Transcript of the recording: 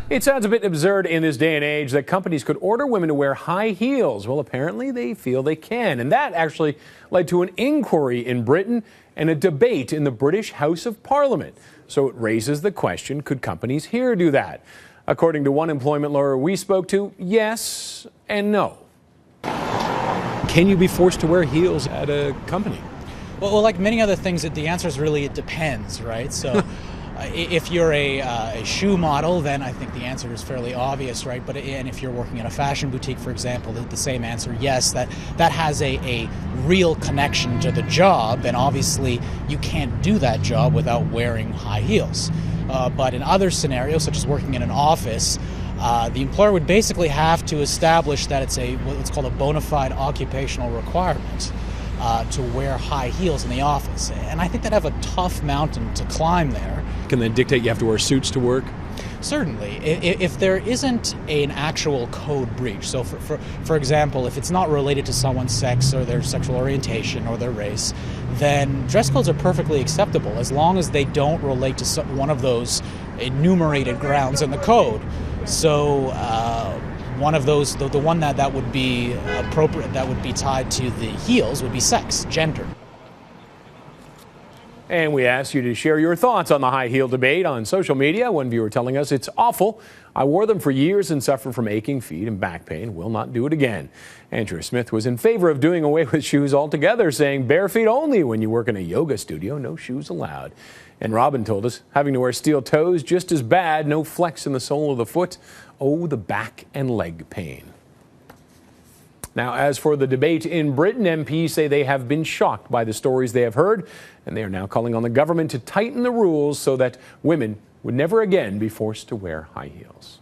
It sounds a bit absurd in this day and age that companies could order women to wear high heels. Well, apparently they feel they can. And that actually led to an inquiry in Britain and a debate in the British House of Parliament. So it raises the question, could companies here do that? According to one employment lawyer we spoke to, yes and no. Can you be forced to wear heels at a company? Well, like many other things, the answer is really it depends, right? So if you're a shoe model, then I think the answer is fairly obvious, right? And if you're working in a fashion boutique, for example, the same answer, yes, that has a real connection to the job, and obviously you can't do that job without wearing high heels. But in other scenarios, such as working in an office, the employer would basically have to establish that it's what's called a bona fide occupational requirement to wear high heels in the office. And I think they'd have a tough mountain to climb there. Can they dictate you have to wear suits to work? Certainly. If there isn't an actual code breach, so for example, if it's not related to someone's sex or their sexual orientation or their race, then dress codes are perfectly acceptable as long as they don't relate to one of those enumerated grounds in the code. So one of those, the one that would be appropriate, that would be tied to the heels, would be sex, gender. And we asked you to share your thoughts on the high heel debate on social media. One viewer telling us, it's awful. I wore them for years and suffered from aching feet and back pain. Will not do it again. Andrew Smith was in favor of doing away with shoes altogether, saying bare feet only when you work in a yoga studio, no shoes allowed. And Robin told us having to wear steel toes just as bad, no flex in the sole of the foot. Oh, the back and leg pain. Now, as for the debate in Britain, MPs say they have been shocked by the stories they have heard, and they are now calling on the government to tighten the rules so that women would never again be forced to wear high heels.